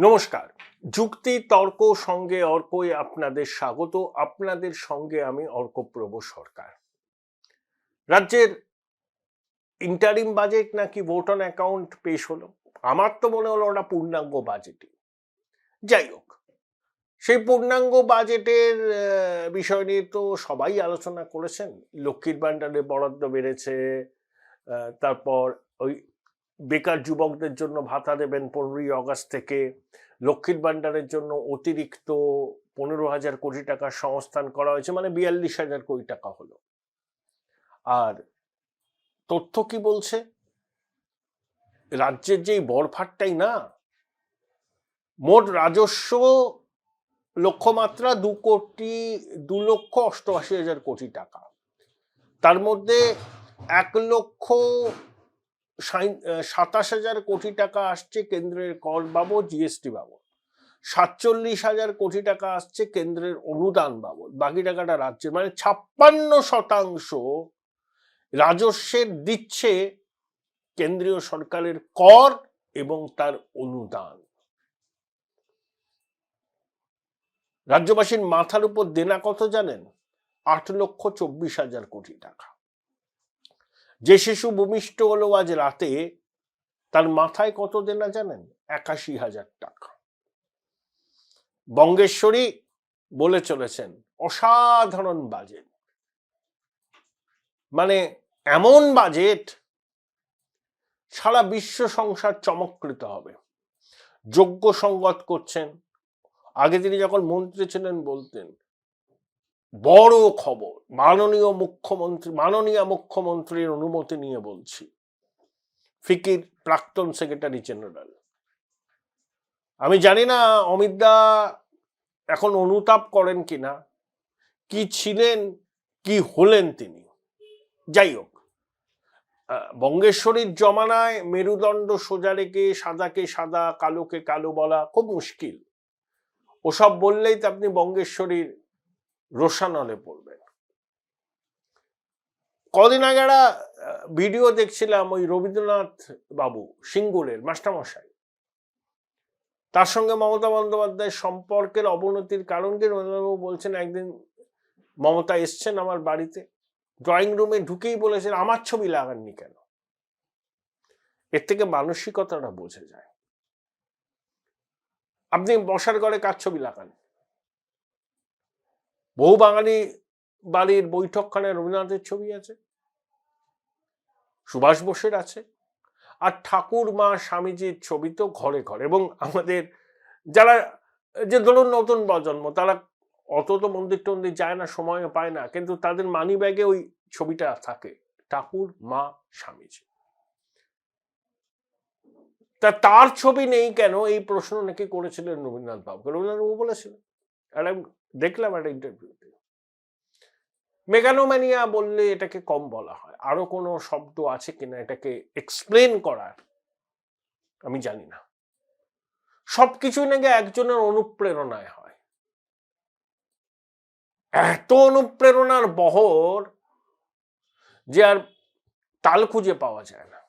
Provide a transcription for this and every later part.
নমস্কার। যুক্তি তর্ক সঙ্গে অর্কই আপনাদের স্বাগত। আপনাদের সঙ্গে আমি অর্কপ্রভ সরকার। রাজ্যের ইন্টারিম বাজেট নাকি ভোট অন অ্যাকাউন্ট পেশ হলো। আমার তো মনে হলো ওটা পূর্ণাঙ্গ বাজেটই। যাই হোক, সেই পূর্ণাঙ্গ বাজেটের বিষয় নিয়ে তো সবাই আলোচনা করেছেন। লক্ষ্মীর ভাণ্ডারে বরাদ্দ বেড়েছে, তারপর ওই বেকার যুবকদের জন্য ভাতা দেবেন 15ই আগস্ট থেকে, লক্ষ্মীর ভাণ্ডারের জন্য অতিরিক্ত 15,000 কোটি টাকার সংস্থান করা হয়েছে, মানে 42,000 কোটি টাকা হলো। আর তথ্য কি বলছে, রাজ্যের যেই বড়ফাটটাই না, মোট রাজস্ব লক্ষ্যমাত্রা 2,88,000 কোটি টাকা। তার মধ্যে 1,27,000 কোটি টাকা আসছে কেন্দ্রের কর বাবদ, জিএসটি বাবদ। 47,000 কোটি টাকা আসছে কেন্দ্রের অনুদান বাবদ, বাকি টাকাটা রাজ্যের, মানে 56% রাজস্বের দিচ্ছে কেন্দ্রীয় সরকারের কর এবং তার অনুদান। রাজ্যবাসীর মাথার উপর দেনা কত জানেন? 8,24,000 কোটি টাকা। যে শিশু ভূমিষ্ঠ হলো আজ রাতে, তার মাথায় কত দেনা জানেন? 81,000 টাকা। বঙ্গেশ্বরী বলে চলেছেন অসাধারণ বাজেট, মানে এমন বাজেট সারা বিশ্ব সংসার চমৎকৃত হবে। যোগ্য সঙ্গত করছেন। আগে তিনি যখন মন্ত্রী ছিলেন বলতেন বড় খবর, মাননীয় মুখ্যমন্ত্রীর অনুমতি নিয়ে বলছি। ফিকির প্রাক্তন সেক্রেটারি জেনারেল। আমি জানি না অমিত দা এখন অনুতাপ করেন কিনা, কি ছিলেন কি হলেন তিনি। যাই হোক, বঙ্গেশ্বরীর জমানায় মেরুদণ্ড সোজা রেখে সাদাকে সাদা কালোকে কালো বলা খুব মুশকিল। ওসব বললেই তো আপনি বঙ্গেশ্বরীর রোশানলে পড়বেন। কদিন আগে একটা ভিডিও দেখছিলাম, ওই রবীন্দ্রনাথ বাবু সিঙ্গুরের মাস্টারমশাই, তার সঙ্গে মমতা বন্দ্যোপাধ্যায়ের সম্পর্কের অবনতির কারণ কি রবীন্দ্রনাথবাবু বলছেন, একদিন মমতা এসছেন আমার বাড়িতে, ড্রয়িং রুমে ঢুকেই বলেছেন আমার ছবি লাগাননি কেন। এর থেকে মানসিকতাটা বোঝা যায়। আপনি বসার ঘরে কার ছবি লাগান? বহু বাঙালি বাড়ির বৈঠকখানায় রবীন্দ্রনাথের ছবি আছে, সুভাষ বোসের আছে, আর ঠাকুর মা স্বামীজির ছবি তো ঘরে ঘরে। এবং আমাদের যারা, যে ধরুন নতুন প্রজন্ম, তারা অত তো মন্দির টন্দির যায় না, সময় পায় না, কিন্তু তাদের মানি ব্যাগে ওই ছবিটা থাকে, ঠাকুর মা স্বামীজি। তা তার ছবি নেই কেন, এই প্রশ্ন নাকি করেছিলেন রবীন্দ্রনাথ বাবু। রবীন্দ্রনাথ বাবু বলেছিলেন, দেখলাম একটা ইন্টারভিউতে, মেগানোম্যানিয়া বললে এটাকে কম বলা হয়, আরো কোনো শব্দ আছে কিনা এটাকে এক্সপ্লেন করার আমি জানি না। সবকিছু নাকি একজনের অনুপ্রেরণায় হয়। এত অনুপ্রেরণার বহর যে আর তাল খুঁজে পাওয়া যায় না।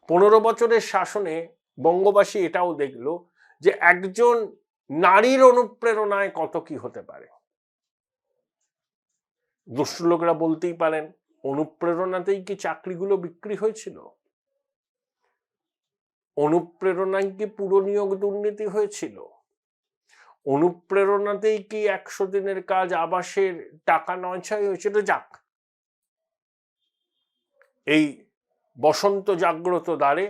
15 বছরের শাসনে বঙ্গবাসী এটাও দেখলো যে একজন নারীর অনুপ্রেরণায় কত কি হতে পারে। দুষ্ট লোকরা বলতেই পারেন, অনুপ্রেরণাতেই কি চাকরিগুলো বিক্রি হয়েছিল? অনুপ্রেরণায় কি পুরো নিয়োগ দুর্নীতি হয়েছিল? অনুপ্রেরণাতেই কি 100 দিনের কাজ আবাসের টাকা নয়ছয় হয়েছিল? যাক, এই বসন্ত জাগ্রত দ্বারে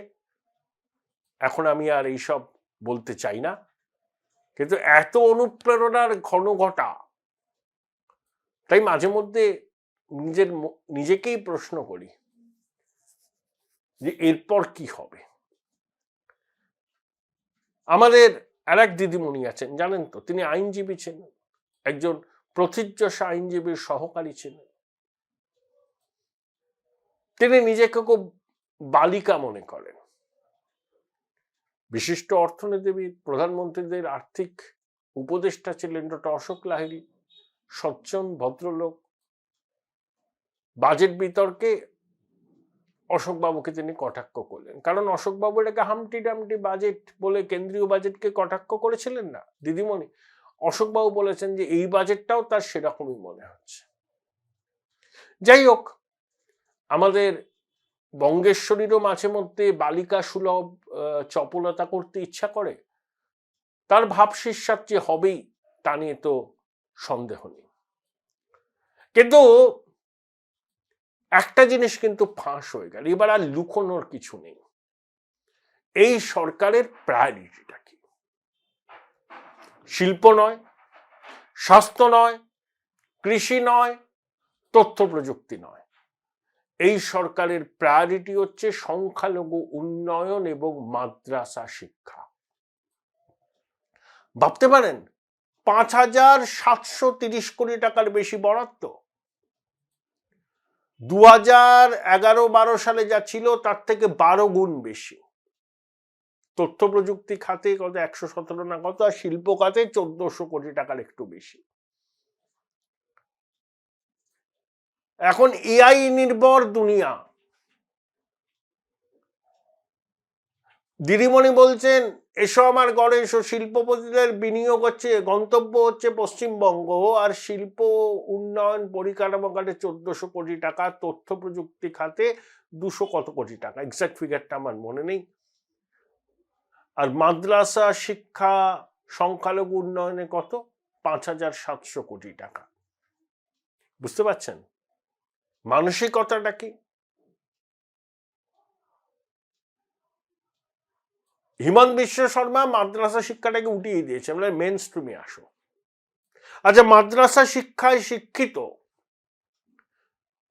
এখন আমি আর এইসব বলতে চাই না, কিন্তু এত অনুপ্রেরণার ঘন ঘটা, তাই মাঝে মধ্যে নিজেকেই প্রশ্ন করি যে এরপর কি হবে। আমাদের আর এক দিদিমণি আছেন, জানেন তো, তিনি আইনজীবী ছিলেন, একজন প্রথিতযশা আইনজীবীর সহকারী ছিলেন। তিনি নিজেকে খুব বালিকা মনে করেন। বিশিষ্ট অর্থনীতিবিদ, প্রধানমন্ত্রীদের আর্থিক উপদেষ্টা ছিলেন ডক্টর অশোক লাহিড়ী, সজ্জন ভদ্রলোক। বাজেট বিতর্কে অশোকবাবুকে তিনি কটাক্ষ করলেন, কারণ অশোকবাবু এটাকে হামটি ডামটি বাজেট বলে কেন্দ্রীয় বাজেটকে কটাক্ষ করেছিলেন না দিদিমণি। অশোকবাবু বলেছেন যে এই বাজেটটাও তার সেরকমই মনে হচ্ছে। যাই হোক, আমাদের বঙ্গেশ্বরীরও মাঝে মধ্যে বালিকা সুলভ চপলতা করতে ইচ্ছা করে, তার ভাবশিষ্যাত যে হবেই তা নিয়ে তো সন্দেহ নেই। কিন্তু একটা জিনিস কিন্তু ফাঁস হয়ে গেল, এবার আর লুকোনোর কিছু নেই। এই সরকারের প্রায়োরিটিটা কি? শিল্প নয়, স্বাস্থ্য নয়, কৃষি নয়, তথ্য প্রযুক্তি নয়, এই সরকারের প্রায়োরিটি হচ্ছে সংখ্যালঘু উন্নয়ন এবং মাদ্রাসা শিক্ষা। ভাবতে পারেন 5,730 কোটি টাকার বেশি বরাদ্দ। 2011-12 সালে যা ছিল তার থেকে 12 গুণ বেশি। তথ্য প্রযুক্তি খাতে কত 117 না কত, আর শিল্প খাতে 1400 কোটি টাকার একটু বেশি। এখন এআই নির্ভর দুনিয়া। দিদিমণি বলছেন এসো আমার ঘরে এসো, শিল্পপতিদের বিনিয়োগ হচ্ছে, গন্তব্য হচ্ছে পশ্চিমবঙ্গ, আর শিল্প উন্নয়ন পরিকাঠামো খাতে 1400 কোটি টাকা, তথ্য প্রযুক্তি খাতে 200 কত কোটি টাকা, এক্সাক্ট ফিগারটা আমার মনে নেই, আর মাদ্রাসা শিক্ষা সংখ্যালঘু উন্নয়নে কত 5,700 কোটি টাকা। বুঝতে পারছেন মানসিকতাটা কি? হিমন্ত বিশ্ব শর্মা মাদ্রাসা শিক্ষাটাকে উঠিয়ে দিয়েছে, মানে মেন স্ট্রিমে আসো। আচ্ছা, মাদ্রাসা শিক্ষায় শিক্ষিত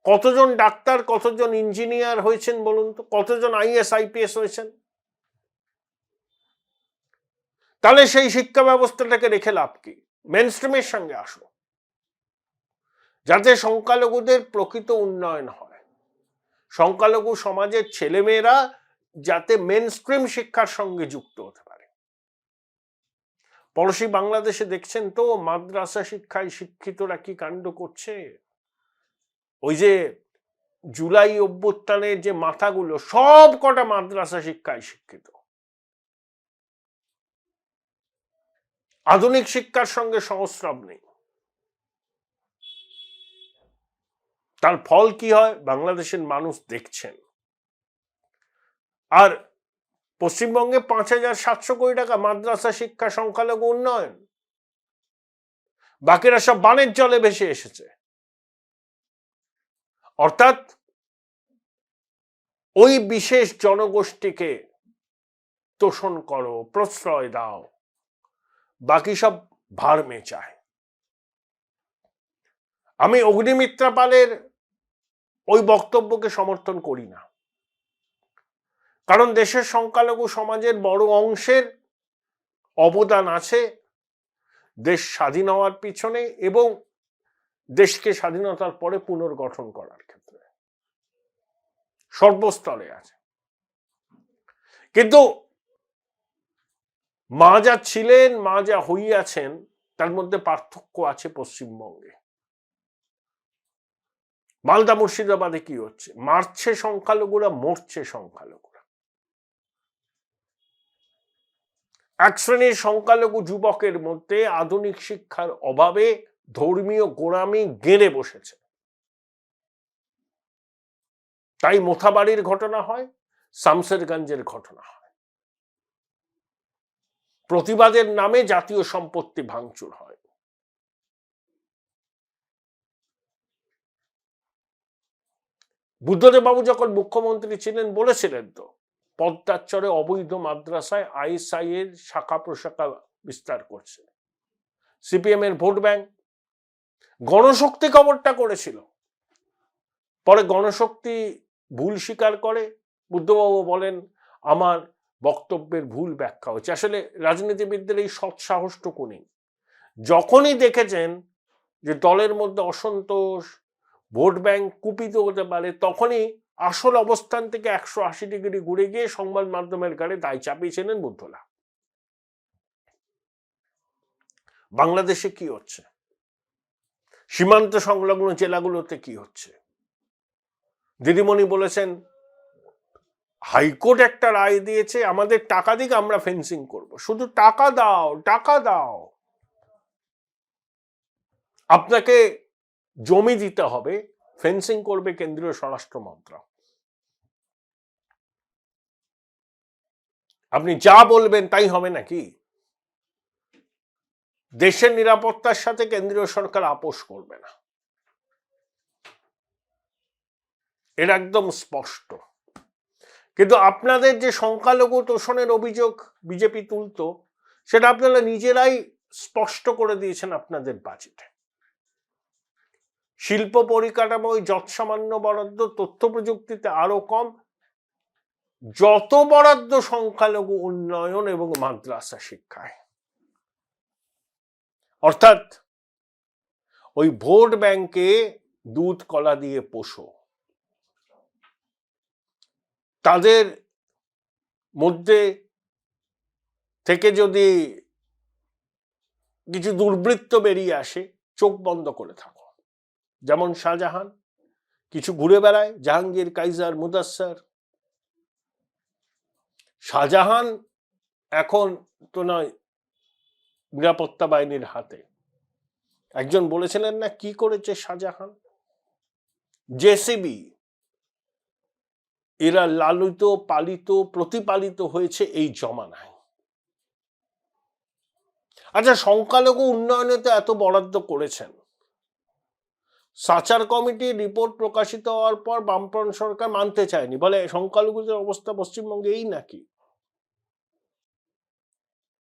কতজন ডাক্তার, কতজন ইঞ্জিনিয়ার হয়েছেন বলুন তো? কতজন আইএস আইপিএস হয়েছেন? তাহলে সেই শিক্ষা ব্যবস্থাটাকে রেখে লাভ কি? মেন স্ট্রিমের সঙ্গে আসো, যাতে সংখ্যালঘুদের প্রকৃত উন্নয়ন হয়, সংখ্যালঘু সমাজের ছেলেমেয়েরা যাতে মেন স্ট্রিম শিক্ষার সঙ্গে যুক্ত হতে পারে। পড়োশি বাংলাদেশে দেখছেন তো মাদ্রাসা শিক্ষায় শিক্ষিতরা কি কাণ্ড করছে। ওই যে জুলাই অভ্যুত্থানের যে মাথাগুলো সব কটা মাদ্রাসা শিক্ষায় শিক্ষিত, আধুনিক শিক্ষার সঙ্গে সংস্রব নেই। তার ফল কি হয় বাংলাদেশের মানুষ দেখছেন। আর পশ্চিমবঙ্গে 5,700 কোটি টাকা মাদ্রাসা শিক্ষা সংখ্যালঘু উন্নয়ন, বাকিরা সব বানের জলে ভেসে এসেছে। অর্থাৎ ওই বিশেষ জনগোষ্ঠীকে তোষণ করো, প্রশ্রয় দাও, বাকি সব ভার মেচায়। আমি অগ্নিমিত্রা পালের ওই বক্তব্যকে সমর্থন করি না, কারণ দেশের সংখ্যালঘু সমাজের বড় অংশের অবদান আছে দেশ স্বাধীন হওয়ার পিছনে এবং দেশকে স্বাধীনতার পরে পুনর্গঠন করার ক্ষেত্রে সর্বস্তরে আছে। কিন্তু মা যা ছিলেন, মা যা হইয়াছেন, তার মধ্যে পার্থক্য আছে পশ্চিমবঙ্গে। মালদা মুর্শিদাবাদে কি হচ্ছে? মারছে সংখ্যালঘুরা, মরছে সংখ্যালঘুরা। এক শ্রেণীর সংখ্যালঘু যুবকের মধ্যে আধুনিক শিক্ষার অভাবে ধর্মীয় গোঁড়ামি গেড়ে বসেছে। তাই মোথাবাড়ির ঘটনা হয়, শামসেরগঞ্জের ঘটনা হয়, প্রতিবাদের নামে জাতীয় সম্পত্তি ভাঙচুর হয়। বুদ্ধদেব বাবু যখন মুখ্যমন্ত্রী ছিলেন বলেছিলেন তো পদ্মার চরে অবৈধ মাদ্রাসায় আইএসআই এর শাখা প্রশাখা বিস্তার করছে। সিপিএম এর ভোট ব্যাংক গণশক্তি খবরটা করেছিল, পরে গণশক্তি ভুল স্বীকার করে। বুদ্ধবাবু বলেন আমার বক্তব্যের ভুল ব্যাখ্যা হচ্ছে। আসলে রাজনীতিবিদদের এই সৎ সাহসটুকু নেই। যখনই দেখেছেন যে দলের মধ্যে অসন্তোষ, ভোট ব্যাংক কুপিত হতে পারে, তখনই আসল অবস্থান থেকে 180 ডিগ্রি ঘুরে গিয়ে সংবাদ মাধ্যমের ঘাড়ে দায় চাপিয়েছিলেন বুদ্ধলা। বাংলাদেশে কি হচ্ছে, সীমান্ত সংলগ্ন জেলাগুলোতে কি হচ্ছে? দিদিমণি বলেছেন হাইকোর্ট একটা রায় দিয়েছে, আমাদের টাকা দিক, আমরা ফেন্সিং করব। শুধু টাকা দাও, টাকা দাও। আপনাকে জমি দিতে হবে, ফেন্সিং করবে কেন্দ্রীয় স্বরাষ্ট্র মন্ত্রক। আপনি যা বলবেন তাই হবে নাকি? দেশের নিরাপত্তার সাথে কেন্দ্রীয় সরকার আপোষ করবে না, এটা একদম স্পষ্ট। কিন্তু আপনাদের যে সংখ্যালঘু তোষণের অভিযোগ বিজেপি তুলতো, সেটা আপনারা নিজেরাই স্পষ্ট করে দিয়েছেন আপনাদের বাজেটে। শিল্প পরিকাঠামোয় যৎসামান্য বরাদ্দ, তথ্য প্রযুক্তিতে আরো কম, যত বরাদ্দ সংখ্যালঘু উন্নয়ন এবং মাদ্রাসা শিক্ষায়। অর্থাৎ ওই ভোট ব্যাংকে দুধ কলা দিয়ে পোষো, তাদের মধ্যে থেকে যদি কিছু দুর্বৃত্ত বেরিয়ে আসে, চোখ বন্ধ করে থাকো। যেমন শাহজাহান কিছু ঘুরে বেড়ায়, জাহাঙ্গীর, কাইজার, মুদাস্সার। শাহজাহান এখন তো নয় নিরাপত্তা বাহিনীর হাতে। একজন বলেছিলেন না কি করেছে শাহজাহান? জেসিবি। এরা লালিত পালিত প্রতিপালিত হয়েছে এই জমানায়। আচ্ছা, সংখ্যালঘু উন্নয়নে তো এত বরাদ্দ করেছেন, সাচার কমিটির রিপোর্ট প্রকাশিত হওয়ার পর বামফ্রন্ট সরকার মানতে চায়নি, বলে সংখ্যালঘুদের অবস্থা পশ্চিমবঙ্গে এই নাকি।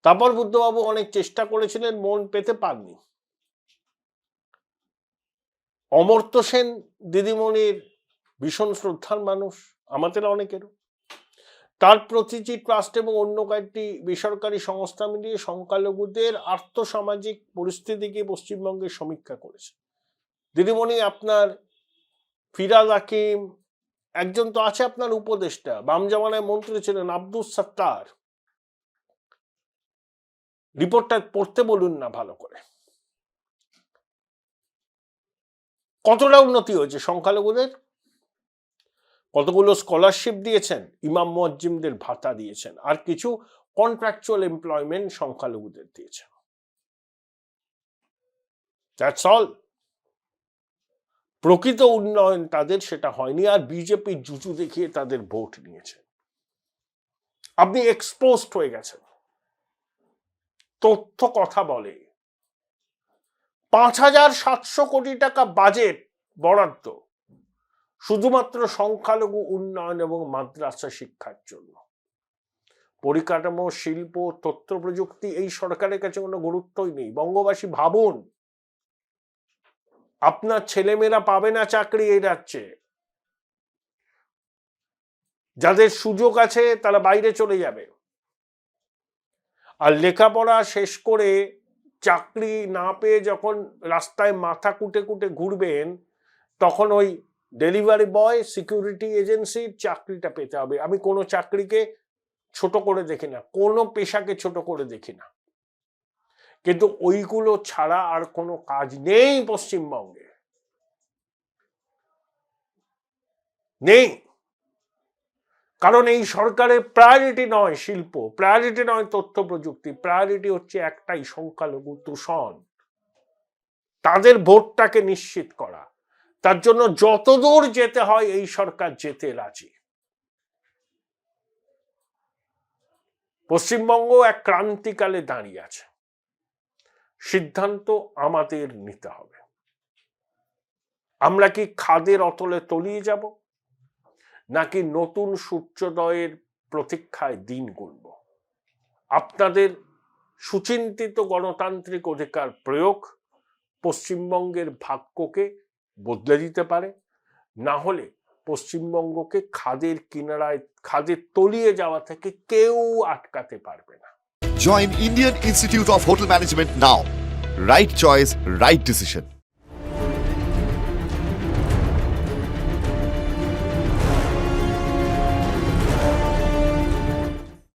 তারপর বুদ্ধবাবু অনেক চেষ্টা করেছিলেন, মন পেতে পাননি। অমর্ত্য সেন দিদিমণির ভীষণ শ্রদ্ধার মানুষ, আমাদের অনেকেরও। তার প্রতিটি ট্রাস্ট এবং অন্য কয়েকটি বেসরকারি সংস্থা মিলিয়ে সংখ্যালঘুদের আর্থসামাজিক পরিস্থিতিকে পশ্চিমবঙ্গের সমীক্ষা করেছে। দিদিমণি আপনার ফিরাদ হাকিম, একজন তো আছে আপনার উপদেষ্টা, বাম জামানায় মন্ত্রী ছিলেন আব্দুল সত্তার, রিপোর্টটা পড়তে বলুন না ভালো করে। কতটা উন্নতি হয়েছে সংখ্যালঘুদের? কতগুলো স্কলারশিপ দিয়েছেন, ইমাম মুয়াজ্জিমদের ভাতা দিয়েছেন, আর কিছু কন্ট্রাকচুয়াল এমপ্লয়মেন্ট সংখ্যালঘুদের দিয়েছেন। That's all. প্রকৃত উন্নয়ন তাদের সেটা হয়নি, আর বিজেপি জুজু দেখিয়ে তাদের ভোট নিয়েছে। আপনি এক্সপোজড হয়ে গেছেন। তথ্য কথা বলে। 5,700 কোটি টাকা বাজেট বরাদ্দ শুধুমাত্র সংখ্যালঘু উন্নয়ন এবং মাদ্রাসা শিক্ষার জন্য। পরিকাঠামো, শিল্প, তথ্য প্রযুক্তি এই সরকারের কাছে কোনো গুরুত্বই নেই। বঙ্গবাসী ভাবুন, আপনার ছেলেমেয়েরা পাবে না চাকরি এই রাজ্যে। যাদের সুযোগ আছে তারা বাইরে চলে যাবে, আর লেখাপড়া শেষ করে চাকরি না পেয়ে যখন রাস্তায় মাথা কুটে কুটে ঘুরবেন, তখন ওই ডেলিভারি বয়, সিকিউরিটি এজেন্সির চাকরিটা পেতে হবে। আমি কোনো চাকরিকে ছোট করে দেখি না, কোনো পেশাকে ছোট করে দেখি না, কিন্তু ওইগুলো ছাড়া আর কোনো কাজ নেই পশ্চিমবঙ্গে, নেই। কারণ এই সরকারের প্রায়োরিটি নয় শিল্প, প্রায়োরিটি নয় তথ্য প্রযুক্তি, প্রায়োরিটি হচ্ছে একটাই, সংখ্যালঘু তোষণ। তাদের ভোটটাকে নিশ্চিত করা। তার জন্য যতদূর যেতে হয় এই সরকার যেতে রাজি। পশ্চিমবঙ্গ এক ক্রান্তিকালে দাঁড়িয়ে আছে। সিদ্ধান্ত আমাদের নিতে হবে। আমরা কি খাদের অতলে তলিয়ে যাব, নাকি নতুন সূর্যোদয়ের প্রতীক্ষায় দিন গুনব? আপনাদের সুচিন্তিত গণতান্ত্রিক অধিকার প্রয়োগ পশ্চিমবঙ্গের ভাগ্যকে বদলে দিতে পারে, না হলে পশ্চিমবঙ্গকে খাদের কিনারায়, খাদের তলিয়ে যাওয়া থেকে কেউ আটকাতে পারবে না। Join Indian Institute of Hotel Management now. Right choice, right decision.